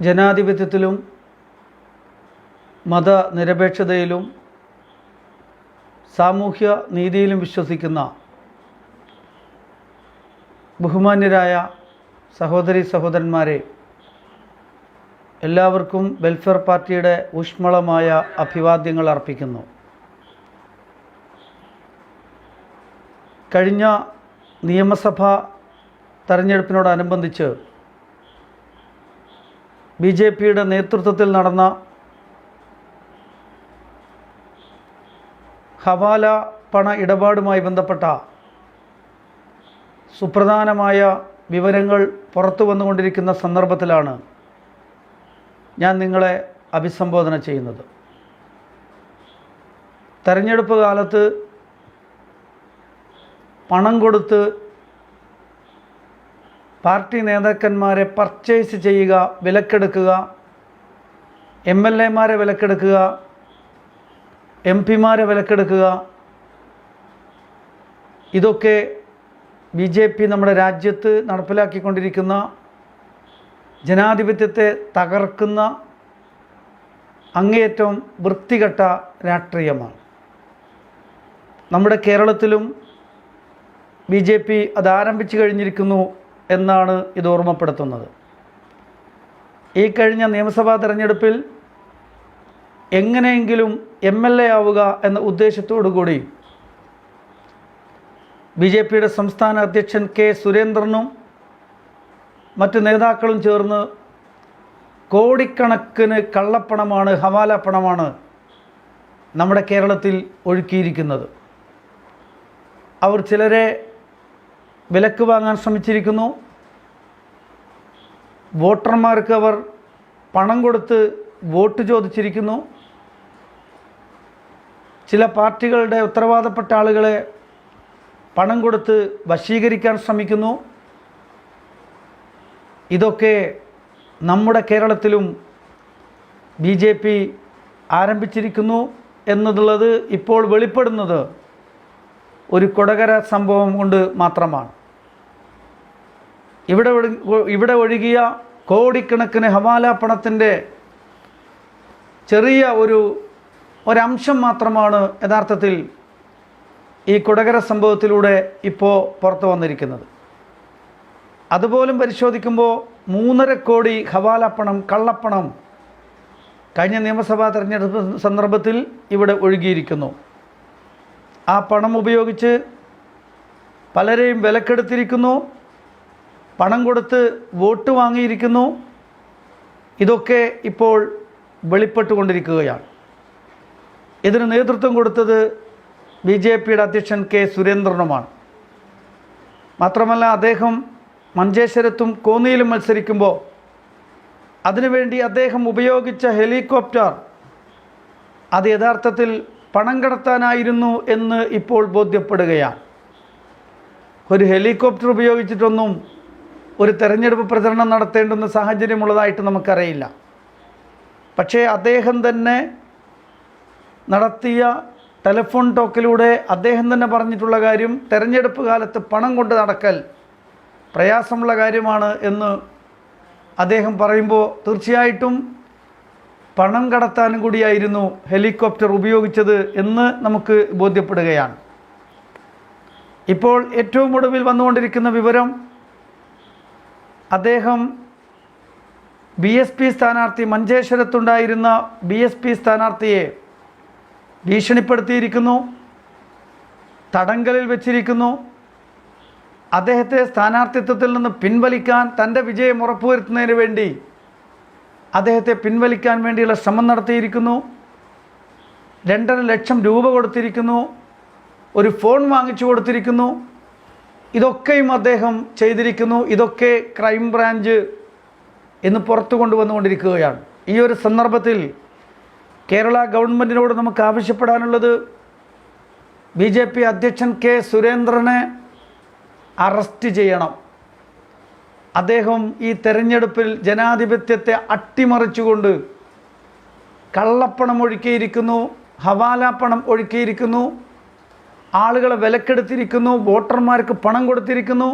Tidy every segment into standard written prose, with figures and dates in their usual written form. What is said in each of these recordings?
ജനാധിപത്യത്തിലും മതനിരപേക്ഷതയിലും സാമൂഹ്യ നീതിയിലും വിശ്വസിക്കുന്ന ബഹുമാന്യരായ സഹോദരീ സഹോദരന്മാരെ, എല്ലാവർക്കും വെൽഫെയർ പാർട്ടിയുടെ ഊഷ്മളമായ അഭിവാദ്യങ്ങൾ അർപ്പിക്കുന്നു. കഴിഞ്ഞ നിയമസഭാ തെരഞ്ഞെടുപ്പിനോടനുബന്ധിച്ച് BJPയുടെ നേതൃത്വത്തിൽ നടന്ന ഹവാല പണ ഇടപാടുമായി ബന്ധപ്പെട്ട സുപ്രധാനമായ വിവരങ്ങൾ പുറത്തു വന്നുകൊണ്ടിരിക്കുന്ന സന്ദർഭത്തിലാണ് ഞാൻ നിങ്ങളെ അഭിസംബോധന ചെയ്യുന്നത്. തെരഞ്ഞെടുപ്പ് കാലത്ത് പണം കൊടുത്ത് പാർട്ടി നേതാക്കന്മാരെ പർച്ചേസ് ചെയ്യുക, വിലക്കെടുക്കുക, MLAമാരെ വിലക്കെടുക്കുക, MP-മാരെ വിലക്കെടുക്കുക, ഇതൊക്കെ BJP നമ്മുടെ രാജ്യത്ത് നടപ്പിലാക്കിക്കൊണ്ടിരിക്കുന്ന ജനാധിപത്യത്തെ തകർക്കുന്ന അങ്ങേയറ്റം വൃത്തികെട്ട രാഷ്ട്രീയമാണ്. നമ്മുടെ കേരളത്തിലും BJP അത് ആരംഭിച്ചു കഴിഞ്ഞിരിക്കുന്നു എന്നാണ് ഇത് ഓർമ്മപ്പെടുത്തുന്നത്. ഈ കഴിഞ്ഞ നിയമസഭാ തെരഞ്ഞെടുപ്പിൽ എങ്ങനെയെങ്കിലും MLA ആവുക എന്ന ഉദ്ദേശത്തോടു കൂടി BJPയുടെ സംസ്ഥാന അധ്യക്ഷൻ K. സുരേന്ദ്രനും മറ്റ് നേതാക്കളും ചേർന്ന് കോടിക്കണക്കിന് കള്ളപ്പണമാണ്, ഹവാല പണമാണ് നമ്മുടെ കേരളത്തിൽ ഒഴുക്കിയിരിക്കുന്നത്. അവർ ചിലരെ വിലക്ക് വാങ്ങാൻ ശ്രമിച്ചിരിക്കുന്നു. വോട്ടർമാർക്ക് അവർ പണം കൊടുത്ത് വോട്ട് ചോദിച്ചിരിക്കുന്നു. ചില പാർട്ടികളുടെ ഉത്തരവാദപ്പെട്ട ആളുകളെ പണം കൊടുത്ത് വശീകരിക്കാൻ ശ്രമിക്കുന്നു. ഇതൊക്കെ നമ്മുടെ കേരളത്തിലും BJP ആരംഭിച്ചിരിക്കുന്നു എന്നുള്ളത് ഇപ്പോൾ വെളിപ്പെടുന്നത് ഒരു കൊടകര സംഭവം കൊണ്ട് മാത്രമാണ്. ഇവിടെ ഒഴുകിയ കോടിക്കണക്കിന് ഹവാല പണത്തിൻ്റെ ചെറിയ ഒരംശം മാത്രമാണ് യഥാർത്ഥത്തിൽ ഈ കൊടകര സംഭവത്തിലൂടെ ഇപ്പോൾ പുറത്തു വന്നിരിക്കുന്നത്. അതുപോലും പരിശോധിക്കുമ്പോൾ 3.5 കോടി ഹവാല പണം, കള്ളപ്പണം കഴിഞ്ഞ നിയമസഭാ തെരഞ്ഞെടുപ്പ് സന്ദർഭത്തിൽ ഇവിടെ ഒഴുകിയിരിക്കുന്നു. ആ പണം ഉപയോഗിച്ച് പലരെയും വിലക്കെടുത്തിരിക്കുന്നു, പണം കൊടുത്ത് വോട്ട് വാങ്ങിയിരിക്കുന്നു. ഇതൊക്കെ ഇപ്പോൾ വെളിപ്പെട്ടുകൊണ്ടിരിക്കുകയാണ്. ഇതിന് നേതൃത്വം കൊടുത്തത് BJPയുടെ അധ്യക്ഷൻ K. സുരേന്ദ്രനുമാണ്. മാത്രമല്ല, അദ്ദേഹം മഞ്ചേശ്വരത്തും കോന്നിയിലും മത്സരിക്കുമ്പോൾ അതിനുവേണ്ടി അദ്ദേഹം ഉപയോഗിച്ച ഹെലികോപ്റ്റർ അത് യഥാർത്ഥത്തിൽ പണം കടത്താനായിരുന്നു എന്ന് ഇപ്പോൾ ബോധ്യപ്പെടുകയാണ്. ഒരു ഹെലികോപ്റ്റർ ഉപയോഗിച്ചിട്ടൊന്നും ഒരു തെരഞ്ഞെടുപ്പ് പ്രചരണം നടത്തേണ്ടുന്ന സാഹചര്യമുള്ളതായിട്ട് നമുക്കറിയില്ല. പക്ഷേ അദ്ദേഹം തന്നെ നടത്തിയ ടെലിഫോൺ ടോക്കിലൂടെ അദ്ദേഹം തന്നെ പറഞ്ഞിട്ടുള്ള കാര്യം, തെരഞ്ഞെടുപ്പ് കാലത്ത് പണം കൊണ്ട് നടക്കൽ പ്രയാസമുള്ള കാര്യമാണ് എന്ന് അദ്ദേഹം പറയുമ്പോൾ തീർച്ചയായിട്ടും പണം കടത്താനും കൂടിയായിരുന്നു ഹെലികോപ്റ്റർ ഉപയോഗിച്ചത് എന്ന് നമുക്ക് ബോധ്യപ്പെടുകയാണ്. ഇപ്പോൾ ഏറ്റവും ഒടുവിൽ വന്നുകൊണ്ടിരിക്കുന്ന വിവരം, അദ്ദേഹം BSP സ്ഥാനാർത്ഥി, മഞ്ചേശ്വരത്തുണ്ടായിരുന്ന BSP സ്ഥാനാർത്ഥിയെ ഭീഷണിപ്പെടുത്തിയിരിക്കുന്നു, തടങ്കലിൽ വെച്ചിരിക്കുന്നു. അദ്ദേഹത്തെ സ്ഥാനാർത്ഥിത്വത്തിൽ നിന്ന് പിൻവലിക്കാൻ, തൻ്റെ വിജയം ഉറപ്പുവരുത്തുന്നതിന് വേണ്ടി അദ്ദേഹത്തെ പിൻവലിക്കാൻ വേണ്ടിയുള്ള ശ്രമം നടത്തിയിരിക്കുന്നു. 2.5 ലക്ഷം രൂപ കൊടുത്തിരിക്കുന്നു, ഒരു ഫോൺ വാങ്ങിച്ചു കൊടുത്തിരിക്കുന്നു. ഇതൊക്കെയും അദ്ദേഹം ചെയ്തിരിക്കുന്നു. ഇതൊക്കെ ക്രൈംബ്രാഞ്ച് ഇന്ന് പുറത്തു കൊണ്ടുവന്നുകൊണ്ടിരിക്കുകയാണ്. ഈ ഒരു സന്ദർഭത്തിൽ കേരള ഗവൺമെൻറ്റിനോട് നമുക്ക് ആവശ്യപ്പെടാനുള്ളത്, BJP അധ്യക്ഷൻ K. സുരേന്ദ്രനെ അറസ്റ്റ് ചെയ്യണം. അദ്ദേഹം ഈ തെരഞ്ഞെടുപ്പിൽ ജനാധിപത്യത്തെ അട്ടിമറിച്ചുകൊണ്ട് കള്ളപ്പണം ഒഴുക്കിയിരിക്കുന്നു, ഹവാല പണം ഒഴുക്കിയിരിക്കുന്നു, ആളുകളെ വിലക്കെടുത്തിരിക്കുന്നു, വോട്ടർമാർക്ക് പണം കൊടുത്തിരിക്കുന്നു.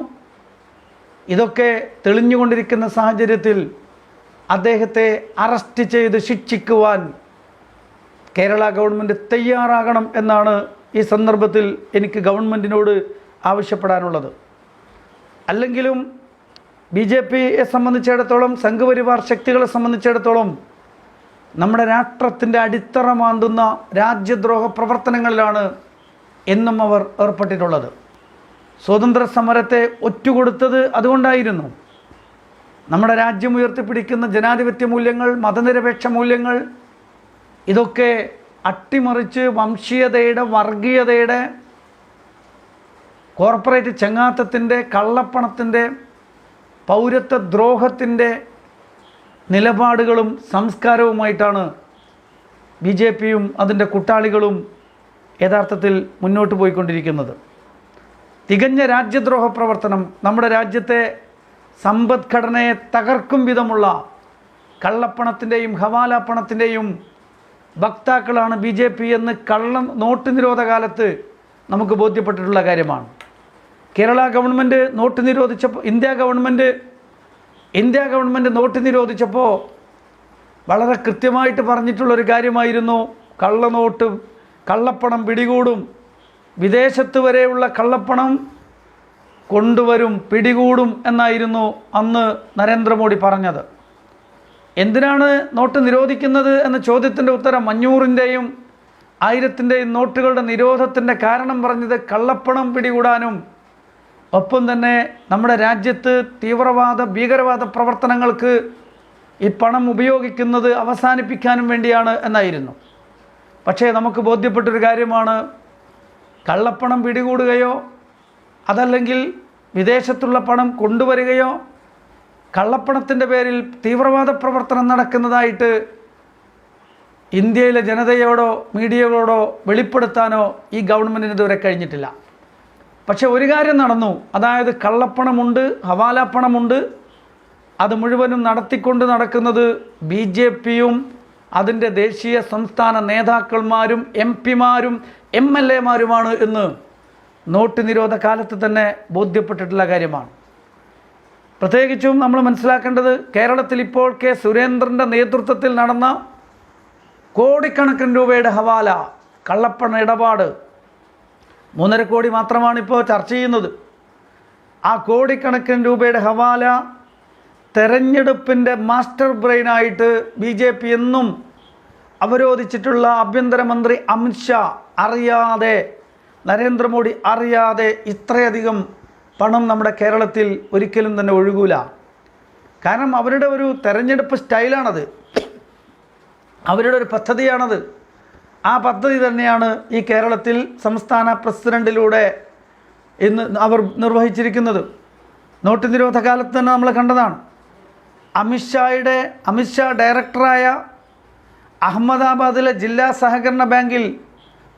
ഇതൊക്കെ തെളിഞ്ഞുകൊണ്ടിരിക്കുന്ന സാഹചര്യത്തിൽ അദ്ദേഹത്തെ അറസ്റ്റ് ചെയ്ത് ശിക്ഷിക്കുവാൻ കേരള ഗവൺമെൻറ് തയ്യാറാകണം എന്നാണ് ഈ സന്ദർഭത്തിൽ എനിക്ക് ഗവൺമെൻറ്റിനോട് ആവശ്യപ്പെടാനുള്ളത്. അല്ലെങ്കിലും BJPയെ സംബന്ധിച്ചിടത്തോളം, സംഘപരിവാർ ശക്തികളെ സംബന്ധിച്ചിടത്തോളം നമ്മുടെ രാഷ്ട്രത്തിൻ്റെ അടിത്തറ മാന്തുന്ന രാജ്യദ്രോഹ പ്രവർത്തനങ്ങളിലാണ് എന്നും അവർ ഏർപ്പെട്ടിട്ടുള്ളത്. സ്വാതന്ത്ര്യ സമരത്തെ ഒറ്റുകൊടുത്തത് അതുകൊണ്ടായിരുന്നു. നമ്മുടെ രാജ്യം ഉയർത്തിപ്പിടിക്കുന്ന ജനാധിപത്യ മൂല്യങ്ങൾ, മതനിരപേക്ഷ മൂല്യങ്ങൾ, ഇതൊക്കെ അട്ടിമറിച്ച് വംശീയതയുടെ, വർഗീയതയുടെ, കോർപ്പറേറ്റ് ചങ്ങാത്തത്തിൻ്റെ, കള്ളപ്പണത്തിൻ്റെ, പൗരത്വ ദ്രോഹത്തിൻ്റെ നിലപാടുകളും സംസ്കാരവുമായിട്ടാണ് BJPയും അതിൻ്റെ കൂട്ടാളികളും യഥാർത്ഥത്തിൽ മുന്നോട്ട് പോയിക്കൊണ്ടിരിക്കുന്നത്. തികഞ്ഞ രാജ്യദ്രോഹ പ്രവർത്തനം, നമ്മുടെ രാജ്യത്തെ സമ്പദ്ഘടനയെ തകർക്കും വിധമുള്ള കള്ളപ്പണത്തിൻ്റെയും ഹവാല പണത്തിൻ്റെയും വക്താക്കളാണ് BJP എന്ന് നോട്ട് നിരോധ കാലത്ത് നമുക്ക് ബോധ്യപ്പെട്ടിട്ടുള്ള കാര്യമാണ്. കേരള ഗവൺമെൻറ് നോട്ട് നിരോധിച്ചപ്പോൾ, ഇന്ത്യ ഗവൺമെൻറ് നോട്ട് നിരോധിച്ചപ്പോൾ വളരെ കൃത്യമായിട്ട് പറഞ്ഞിട്ടുള്ളൊരു കാര്യമായിരുന്നു, കള്ളപ്പണം പിടികൂടും, വിദേശത്ത് വരെയുള്ള കള്ളപ്പണം കൊണ്ടുവരും, പിടികൂടും എന്നായിരുന്നു അന്ന് നരേന്ദ്രമോദി പറഞ്ഞത്. എന്തിനാണ് നോട്ട് നിരോധിക്കുന്നത് എന്ന ചോദ്യത്തിൻ്റെ ഉത്തരം 500-ൻ്റെയും 1000-ൻ്റെയും നോട്ടുകളുടെ നിരോധത്തിൻ്റെ കാരണം പറഞ്ഞത് കള്ളപ്പണം പിടികൂടാനും ഒപ്പം തന്നെ നമ്മുടെ രാജ്യത്ത് തീവ്രവാദ ഭീകരവാദ പ്രവർത്തനങ്ങൾക്ക് ഈ പണം ഉപയോഗിക്കുന്നത് അവസാനിപ്പിക്കാനും വേണ്ടിയാണ് എന്നായിരുന്നു. പക്ഷേ നമുക്ക് ബോധ്യപ്പെട്ടൊരു കാര്യമാണ്, കള്ളപ്പണം പിടികൂടുകയോ അതല്ലെങ്കിൽ വിദേശത്തുള്ള പണം കൊണ്ടുവരികയോ കള്ളപ്പണത്തിൻ്റെ പേരിൽ തീവ്രവാദ പ്രവർത്തനം നടക്കുന്നതായിട്ട് ഇന്ത്യയിലെ ജനതയോടോ മീഡിയകളോടോ വെളിപ്പെടുത്താനോ ഈ ഗവൺമെൻറ്റിന് ഇതുവരെ കഴിഞ്ഞിട്ടില്ല. പക്ഷേ ഒരു കാര്യം നടന്നു, അതായത് കള്ളപ്പണമുണ്ട്, ഹവാല പണമുണ്ട്, അത് മുഴുവനും നടത്തിക്കൊണ്ട് നടക്കുന്നത് BJPയും അതിൻ്റെ ദേശീയ സംസ്ഥാന നേതാക്കന്മാരും MP-മാരും MLA-മാരുമാണ് എന്ന് നോട്ട് നിരോധ കാലത്ത് തന്നെ ബോധ്യപ്പെട്ടിട്ടുള്ള കാര്യമാണ്. പ്രത്യേകിച്ചും നമ്മൾ മനസ്സിലാക്കേണ്ടത്, കേരളത്തിൽ ഇപ്പോൾ K. സുരേന്ദ്രൻ്റെ നേതൃത്വത്തിൽ നടന്ന കോടിക്കണക്കിന് രൂപയുടെ ഹവാല കള്ളപ്പണ ഇടപാട്, 3.5 കോടി മാത്രമാണ് ഇപ്പോൾ ചർച്ച ചെയ്യുന്നത്. ആ കോടിക്കണക്കിന് രൂപയുടെ ഹവാല തെരഞ്ഞെടുപ്പിൻ്റെ മാസ്റ്റർ ബ്രെയിനായിട്ട് BJP എന്നും അവരോധിച്ചിട്ടുള്ള ആഭ്യന്തരമന്ത്രി അമിത് ഷാ അറിയാതെ, നരേന്ദ്രമോദി അറിയാതെ ഇത്രയധികം പണം നമ്മുടെ കേരളത്തിൽ ഒരിക്കലും തന്നെ ഒഴുകൂല. കാരണം അവരുടെ ഒരു തെരഞ്ഞെടുപ്പ് സ്റ്റൈലാണത്, അവരുടെ ഒരു പദ്ധതിയാണത്. ആ പദ്ധതി തന്നെയാണ് ഈ കേരളത്തിൽ സംസ്ഥാന പ്രസിഡൻറ്റിലൂടെ ഇന്ന് അവർ നിർവഹിച്ചിരിക്കുന്നത്. നോട്ട് നിരോധ കാലത്ത് തന്നെ നമ്മൾ കണ്ടതാണ്. അമിത് ഷാ ഡയറക്ടറായ അഹമ്മദാബാദിലെ ജില്ലാ സഹകരണ ബാങ്കിൽ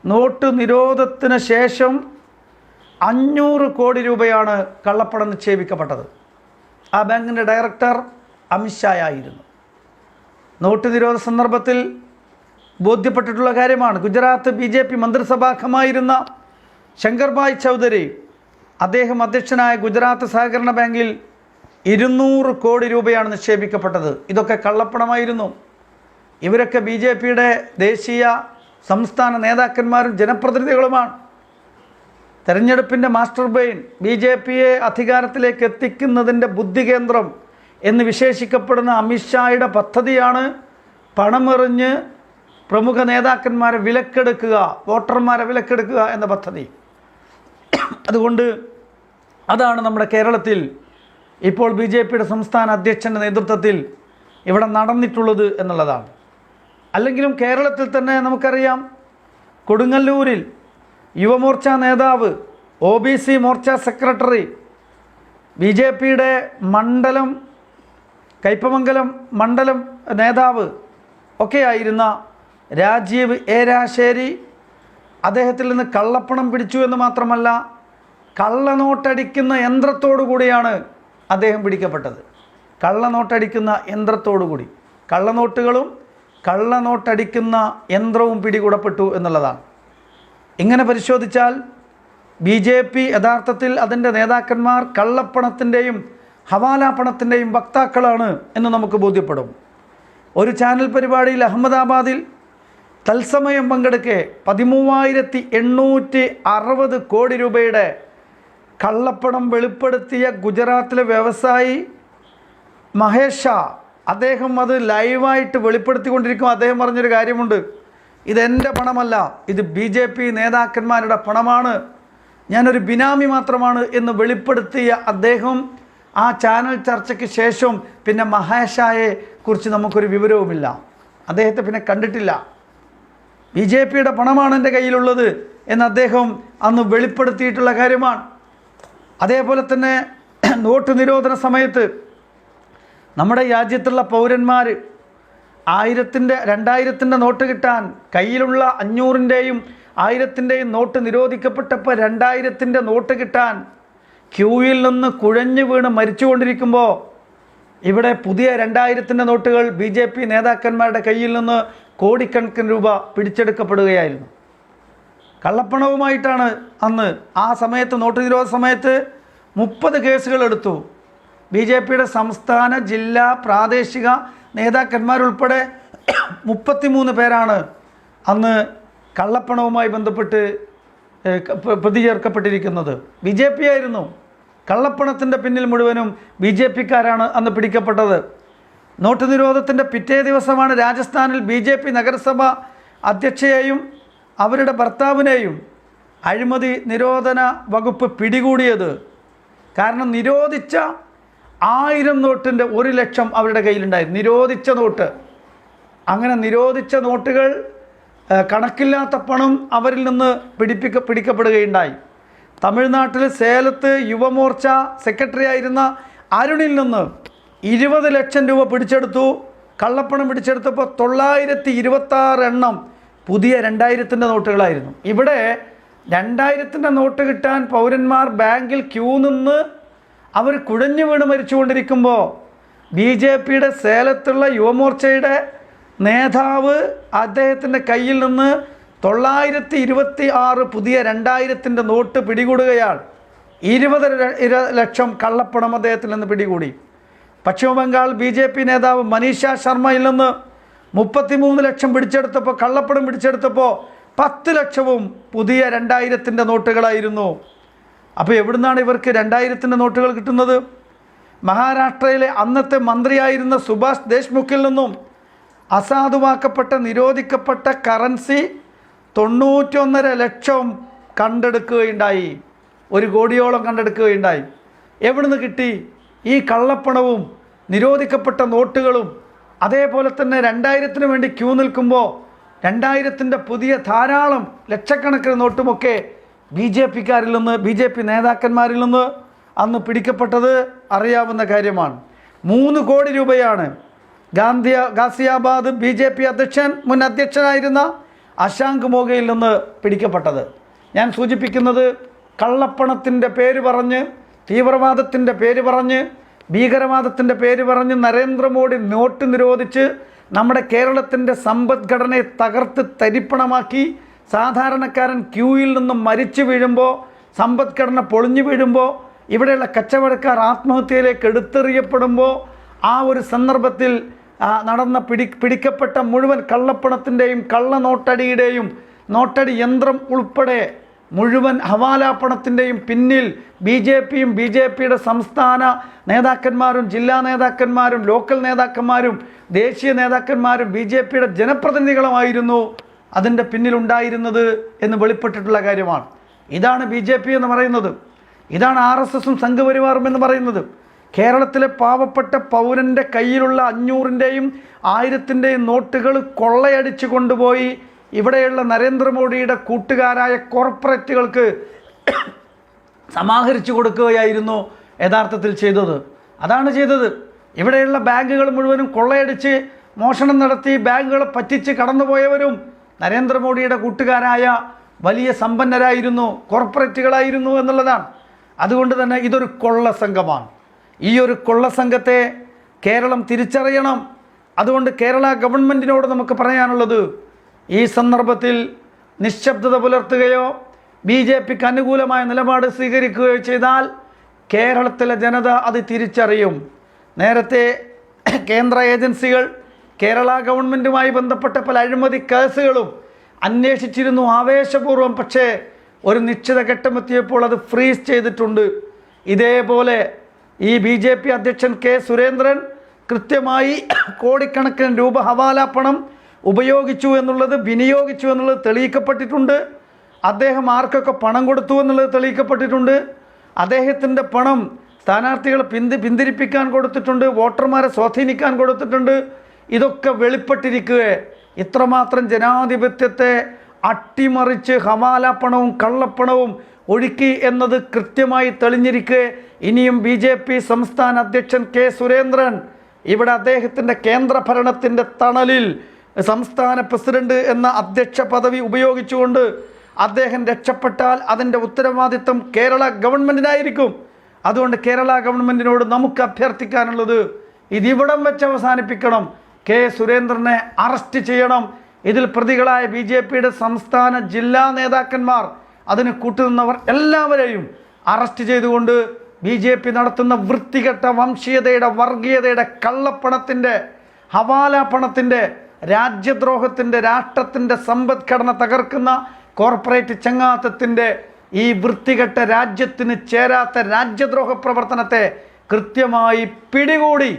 നോട്ട് നിരോധത്തിന് ശേഷം 500 കോടി രൂപയാണ് കള്ളപ്പണം നിക്ഷേപിക്കപ്പെട്ടത്. ആ ബാങ്കിൻ്റെ ഡയറക്ടർ അമിത് ഷാ ആയിരുന്നു. നോട്ട് നിരോധ സന്ദർഭത്തിൽ ബോധ്യപ്പെട്ടിട്ടുള്ള കാര്യമാണ്. ഗുജറാത്ത് BJP മന്ത്രിസഭാംഗമായിരുന്ന ശങ്കർഭായ് ചൗധരി, അദ്ദേഹം അധ്യക്ഷനായ ഗുജറാത്ത് സഹകരണ ബാങ്കിൽ 200 കോടി രൂപയാണ് നിക്ഷേപിക്കപ്പെട്ടത്. ഇതൊക്കെ കള്ളപ്പണമായിരുന്നു. ഇവരൊക്കെ BJPയുടെ ദേശീയ സംസ്ഥാന നേതാക്കന്മാരും ജനപ്രതിനിധികളുമാണ്. തെരഞ്ഞെടുപ്പിൻ്റെ മാസ്റ്റർ ബ്രെയിൻ, BJPയെ അധികാരത്തിലേക്ക് എത്തിക്കുന്നതിൻ്റെ ബുദ്ധികേന്ദ്രം എന്ന് വിശേഷിക്കപ്പെടുന്ന അമിത് ഷായുടെ പദ്ധതിയാണ് പണമെറിഞ്ഞ് പ്രമുഖ നേതാക്കന്മാരെ വിലക്കെടുക്കുക, വോട്ടർമാരെ വിലക്കെടുക്കുക എന്ന പദ്ധതി. അതുകൊണ്ട് അതാണ് നമ്മുടെ കേരളത്തിൽ ഇപ്പോൾ BJPയുടെ സംസ്ഥാന അധ്യക്ഷൻ്റെ നേതൃത്വത്തിൽ ഇവിടെ നടന്നിട്ടുള്ളത് എന്നുള്ളതാണ്. അല്ലെങ്കിലും കേരളത്തിൽ തന്നെ നമുക്കറിയാം, കൊടുങ്ങല്ലൂരിൽ യുവമോർച്ച നേതാവ്, OBC മോർച്ച സെക്രട്ടറി, BJPയുടെ മണ്ഡലം കയ്പമംഗലം മണ്ഡലം നേതാവ് ഒക്കെയായിരുന്ന രാജീവ് ഏരാശ്ശേരി, അദ്ദേഹത്തിൽ നിന്ന് കള്ളപ്പണം പിടിച്ചു എന്ന് മാത്രമല്ല, കള്ളനോട്ടടിക്കുന്ന യന്ത്രത്തോടു കൂടിയാണ് അദ്ദേഹം പിടിക്കപ്പെട്ടത്. കള്ളനോട്ടടിക്കുന്ന യന്ത്രത്തോടുകൂടി, കള്ളനോട്ടുകളും കള്ളനോട്ടടിക്കുന്ന യന്ത്രവും പിടികൂടപ്പെട്ടു എന്നുള്ളതാണ്. ഇങ്ങനെ പരിശോധിച്ചാൽ BJP യഥാർത്ഥത്തിൽ അതിൻ്റെ നേതാക്കന്മാർ കള്ളപ്പണത്തിൻ്റെയും ഹവാല പണത്തിൻ്റെയും വക്താക്കളാണ് എന്ന് നമുക്ക് ബോധ്യപ്പെടും. ഒരു ചാനൽ പരിപാടിയിൽ അഹമ്മദാബാദിൽ തത്സമയം പങ്കെടുക്കെ 13,860 കോടി രൂപയുടെ കള്ളപ്പണം വെളിപ്പെടുത്തിയ ഗുജറാത്തിലെ വ്യവസായി മഹേഷ് ഷാ, അദ്ദേഹം അത് ലൈവായിട്ട് വെളിപ്പെടുത്തിക്കൊണ്ടിരിക്കും. അദ്ദേഹം പറഞ്ഞൊരു കാര്യമുണ്ട്, ഇതെൻ്റെ പണമല്ല, ഇത് BJP നേതാക്കന്മാരുടെ പണമാണ്, ഞാനൊരു ബിനാമി മാത്രമാണ് എന്ന് വെളിപ്പെടുത്തിയ അദ്ദേഹം ആ ചാനൽ ചർച്ചയ്ക്ക് ശേഷം പിന്നെ മഹേഷ് ഷായെ കുറിച്ച് നമുക്കൊരു വിവരവുമില്ല. അദ്ദേഹത്തെ പിന്നെ കണ്ടിട്ടില്ല. BJPയുടെ പണമാണ് എൻ്റെ കയ്യിലുള്ളത് എന്ന് അദ്ദേഹം അന്ന് വെളിപ്പെടുത്തിയിട്ടുള്ള കാര്യമാണ്. അതേപോലെ തന്നെ നോട്ട് നിരോധന സമയത്ത് നമ്മുടെ രാജ്യത്തുള്ള പൗരന്മാർ 1000-ൻ്റെ 2000-ൻ്റെ നോട്ട് കിട്ടാൻ, കയ്യിലുള്ള 500-ൻ്റെയും 1000-ൻ്റെയും നോട്ട് നിരോധിക്കപ്പെട്ടപ്പോൾ 2000-ൻ്റെ നോട്ട് കിട്ടാൻ ക്യൂവിൽ നിന്ന് കുഴഞ്ഞു വീണ് മരിച്ചുകൊണ്ടിരിക്കുമ്പോൾ ഇവിടെ പുതിയ 2000-ൻ്റെ നോട്ടുകൾ BJP നേതാക്കന്മാരുടെ കയ്യിൽ നിന്ന് കോടിക്കണക്കിന് രൂപ പിടിച്ചെടുക്കപ്പെടുകയായിരുന്നു. കള്ളപ്പണവുമായിട്ടാണ് അന്ന് ആ സമയത്ത് നോട്ട് നിരോധന സമയത്ത് 30 കേസുകൾ എടുത്തു. BJPയുടെ സംസ്ഥാന, ജില്ലാ, പ്രാദേശിക നേതാക്കന്മാരുൾപ്പെടെ 33 പേരാണ് അന്ന് കള്ളപ്പണവുമായി ബന്ധപ്പെട്ട് പ്രതി ചേർക്കപ്പെട്ടിരിക്കുന്നത്. BJP ആയിരുന്നു. കള്ളപ്പണത്തിൻ്റെ പിന്നിൽ മുഴുവനും BJPക്കാരാണ് അന്ന് പിടിക്കപ്പെട്ടത്. നോട്ട് നിരോധനത്തിൻ്റെ പിറ്റേ ദിവസമാണ് രാജസ്ഥാനിൽ BJP നഗരസഭ അധ്യക്ഷയെയും അവരുടെ ഭർത്താവിനെയും അഴിമതി നിരോധന വകുപ്പ് പിടികൂടിയത്. കാരണം നിരോധിച്ച 1000 നോട്ടിൻ്റെ 1 ലക്ഷം അവരുടെ കയ്യിലുണ്ടായിരുന്നു. നിരോധിച്ച നോട്ട്. അങ്ങനെ നിരോധിച്ച നോട്ടുകൾ, കണക്കില്ലാത്ത പണം അവരിൽ നിന്ന് പിടിക്കപ്പെടുകയുണ്ടായി. തമിഴ്നാട്ടിൽ സേലത്ത് യുവമോർച്ച സെക്രട്ടറി ആയിരുന്ന അരുണിൽ നിന്ന് 20 ലക്ഷം രൂപ പിടിച്ചെടുത്തു. കള്ളപ്പണം പിടിച്ചെടുത്തപ്പോൾ 926 എണ്ണം പുതിയ 2000-ൻ്റെ നോട്ടുകളായിരുന്നു. ഇവിടെ 2000-ൻ്റെ നോട്ട് കിട്ടാൻ പൗരന്മാർ ബാങ്കിൽ ക്യൂ നിന്ന് അവർ കുഴഞ്ഞു വീണ് മരിച്ചുകൊണ്ടിരിക്കുമ്പോൾ BJPയുടെ സേലത്തുള്ള യുവമോർച്ചയുടെ നേതാവ് അദ്ദേഹത്തിൻ്റെ കയ്യിൽ നിന്ന് 926 പുതിയ 2000-ൻ്റെ നോട്ട് പിടികൂടുകയാണ്. 20 ലക്ഷം കള്ളപ്പണം അദ്ദേഹത്തിൽ നിന്ന് പിടികൂടി. പശ്ചിമ ബംഗാൾ BJP നേതാവ് മനീഷ ശർമ്മയിൽ നിന്ന് 33 ലക്ഷം പിടിച്ചെടുത്തപ്പോൾ, കള്ളപ്പണം പിടിച്ചെടുത്തപ്പോൾ 10 ലക്ഷവും പുതിയ 2000-ൻ്റെ നോട്ടുകളായിരുന്നു. അപ്പോൾ എവിടുന്നാണ് ഇവർക്ക് 2000-ൻ്റെ നോട്ടുകൾ കിട്ടുന്നത്? മഹാരാഷ്ട്രയിലെ അന്നത്തെ മന്ത്രിയായിരുന്ന സുഭാഷ് ദേശ്മുഖിൽ നിന്നും അസാധുവാക്കപ്പെട്ട നിരോധിക്കപ്പെട്ട കറൻസി 91.5 ലക്ഷം കണ്ടെടുക്കുകയുണ്ടായി. 1 കോടിയോളം കണ്ടെടുക്കുകയുണ്ടായി. എവിടുന്ന് കിട്ടി? ഈ കള്ളപ്പണവും നിരോധിക്കപ്പെട്ട നോട്ടുകളും. അതേപോലെ തന്നെ 2000-ന് വേണ്ടി ക്യൂ നിൽക്കുമ്പോൾ 2000-ൻ്റെ പുതിയ ധാരാളം ലക്ഷക്കണക്കിന് നോട്ടുമൊക്കെ BJPക്കാരിൽ നിന്ന്, BJP നേതാക്കന്മാരിൽ നിന്ന് അന്ന് പിടിക്കപ്പെട്ടത് അറിയാവുന്ന കാര്യമാണ്. 3 കോടി രൂപയാണ് ഗാസിയാബാദ് BJP മുൻ അധ്യക്ഷനായിരുന്ന അശാങ്ക് മോഗയിൽ നിന്ന് പിടിക്കപ്പെട്ടത്. ഞാൻ സൂചിപ്പിക്കുന്നത്, കള്ളപ്പണത്തിൻ്റെ പേര് പറഞ്ഞ്, തീവ്രവാദത്തിൻ്റെ പേര് പറഞ്ഞ്, ഭീകരവാദത്തിൻ്റെ പേര് പറഞ്ഞ് നരേന്ദ്രമോദി നോട്ട് നിരോധിച്ച് നമ്മുടെ കേരളത്തിൻ്റെ സമ്പദ്ഘടനയെ തകർത്ത് തരിപ്പണമാക്കി, സാധാരണക്കാരൻ ക്യൂയിൽ നിന്നും മരിച്ചു വീഴുമ്പോൾ, സമ്പദ്ഘടന പൊളിഞ്ഞു വീഴുമ്പോൾ, ഇവിടെയുള്ള കച്ചവടക്കാർ ആത്മഹത്യയിലേക്ക് എടുത്തെറിയപ്പെടുമ്പോൾ, ആ ഒരു സന്ദർഭത്തിൽ നടന്ന പിടിക്കപ്പെട്ട മുഴുവൻ കള്ളപ്പണത്തിൻ്റെയും കള്ളനോട്ടടിയുടെയും നോട്ടടി യന്ത്രം ഉൾപ്പെടെ മുഴുവൻ ഹവാല പണത്തിൻ്റെയും പിന്നിൽ BJPയും BJPയുടെ സംസ്ഥാന നേതാക്കന്മാരും ജില്ലാ നേതാക്കന്മാരും ലോക്കൽ നേതാക്കന്മാരും ദേശീയ നേതാക്കന്മാരും BJPയുടെ ജനപ്രതിനിധികളുമായിരുന്നു അതിൻ്റെ പിന്നിലുണ്ടായിരുന്നത് എന്ന് വെളിപ്പെട്ടിട്ടുള്ള കാര്യമാണ്. ഇതാണ് BJP എന്ന് പറയുന്നത്. ഇതാണ് RSSും സംഘപരിവാറും എന്ന് പറയുന്നത്. കേരളത്തിലെ പാവപ്പെട്ട പൗരൻ്റെ കയ്യിലുള്ള 500-ൻ്റെയും 1000-ൻ്റെയും നോട്ടുകൾ കൊള്ളയടിച്ചു കൊണ്ടുപോയി ഇവിടെയുള്ള നരേന്ദ്രമോദിയുടെ കൂട്ടുകാരായ കോർപ്പറേറ്റുകൾക്ക് സമാഹരിച്ചു കൊടുക്കുകയായിരുന്നു യഥാർത്ഥത്തിൽ ചെയ്തത്. അതാണ് ചെയ്തത്. ഇവിടെയുള്ള ബാങ്കുകൾ മുഴുവനും കൊള്ളയടിച്ച് മോഷണം നടത്തി ബാങ്കുകളെ പറ്റിച്ച് കടന്നുപോയവരും നരേന്ദ്രമോദിയുടെ കൂട്ടുകാരായ വലിയ സമ്പന്നരായിരുന്നു, കോർപ്പറേറ്റുകളായിരുന്നു എന്നുള്ളതാണ്. അതുകൊണ്ട് തന്നെ ഇതൊരു കൊള്ള സംഘമാണ്. ഈ ഒരു കൊള്ള സംഘത്തെ കേരളം തിരിച്ചറിയണം. അതുകൊണ്ട് കേരള ഗവൺമെൻറ്റിനോട് നമുക്ക് പറയാനുള്ളത്, ഈ സന്ദർഭത്തിൽ നിശബ്ദത പുലർത്തുകയോ BJPക്ക് അനുകൂലമായ നിലപാട് സ്വീകരിക്കുകയോ ചെയ്താൽ കേരളത്തിലെ ജനത അത് തിരിച്ചറിയും. നേരത്തെ കേന്ദ്ര ഏജൻസികൾ കേരള ഗവൺമെൻറ്റുമായി ബന്ധപ്പെട്ട പല അഴിമതി കേസുകളും അന്വേഷിച്ചിരുന്നു ആവേശപൂർവ്വം. പക്ഷേ ഒരു നിശ്ചിത ഘട്ടമെത്തിയപ്പോൾ അത് ഫ്രീസ് ചെയ്തിട്ടുണ്ട്. ഇതേപോലെ ഈ BJP അധ്യക്ഷൻ കെ സുരേന്ദ്രൻ കൃത്യമായി കോടിക്കണക്കിന് രൂപ ഹവാല പണം ഉപയോഗിച്ചു എന്നുള്ളത്, വിനിയോഗിച്ചു എന്നുള്ളത് തെളിയിക്കപ്പെട്ടിട്ടുണ്ട്. അദ്ദേഹം ആർക്കൊക്കെ പണം കൊടുത്തു എന്നുള്ളത് തെളിയിക്കപ്പെട്ടിട്ടുണ്ട്. അദ്ദേഹത്തിൻ്റെ പണം സ്ഥാനാർത്ഥികളെ പിന്തിരിപ്പിക്കാൻ കൊടുത്തിട്ടുണ്ട്, വോട്ടർമാരെ സ്വാധീനിക്കാൻ കൊടുത്തിട്ടുണ്ട്. ഇതൊക്കെ വെളിപ്പെട്ടിരിക്കുകയെ ഇത്രമാത്രം ജനാധിപത്യത്തെ അട്ടിമറിച്ച് ഹവാല പണവും കള്ളപ്പണവും ഒഴുക്കി എന്നത് കൃത്യമായി തെളിഞ്ഞിരിക്കെ ഇനിയും BJP സംസ്ഥാന അധ്യക്ഷൻ കെ സുരേന്ദ്രൻ ഇവിടെ അദ്ദേഹത്തിൻ്റെ കേന്ദ്ര ഭരണത്തിൻ്റെ തണലിൽ സംസ്ഥാന പ്രസിഡന്റ് എന്ന അധ്യക്ഷ പദവി ഉപയോഗിച്ചുകൊണ്ട് അദ്ദേഹം രക്ഷപ്പെട്ടാൽ അതിൻ്റെ ഉത്തരവാദിത്വം കേരള ഗവൺമെൻറ്റിനായിരിക്കും. അതുകൊണ്ട് കേരള ഗവൺമെൻറ്റിനോട് നമുക്ക് അഭ്യർത്ഥിക്കാനുള്ളത് ഇതിവിടം വെച്ച് അവസാനിപ്പിക്കണം. കെ സുരേന്ദ്രനെ അറസ്റ്റ് ചെയ്യണം. ഇതിൽ പ്രതികളായ BJPയുടെ സംസ്ഥാന ജില്ലാ നേതാക്കന്മാർ, അതിന് കൂട്ടുനിന്നവർ എല്ലാവരെയും അറസ്റ്റ് ചെയ്തുകൊണ്ട് BJP നടത്തുന്ന വൃത്തികെട്ട വംശീയതയുടെ, വർഗീയതയുടെ, കള്ളപ്പണത്തിൻ്റെ, ഹവാല പണത്തിൻ്റെ, രാജ്യദ്രോഹത്തിൻ്റെ, രാഷ്ട്രത്തിൻ്റെ സമ്പദ്ഘടന തകർക്കുന്ന കോർപ്പറേറ്റ് ചങ്ങാത്തത്തിൻ്റെ ഈ വൃത്തികെട്ട രാജ്യത്തിന് ചേരാത്ത രാജ്യദ്രോഹ പ്രവർത്തനത്തെ കൃത്യമായി പിടികൂടി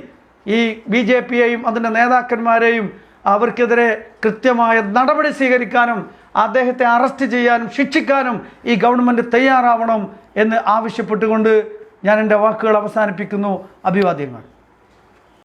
ഈ BJPയെയും അതിൻ്റെ നേതാക്കന്മാരെയും അവർക്കെതിരെ കൃത്യമായ നടപടി സ്വീകരിക്കാനും അദ്ദേഹത്തെ അറസ്റ്റ് ചെയ്യാനും ശിക്ഷിക്കാനും ഈ ഗവൺമെൻറ് തയ്യാറാവണം എന്ന് ആവശ്യപ്പെട്ടുകൊണ്ട് ഞാൻ എൻ്റെ വാക്കുകൾ അവസാനിപ്പിക്കുന്നു. അഭിവാദ്യങ്ങൾ.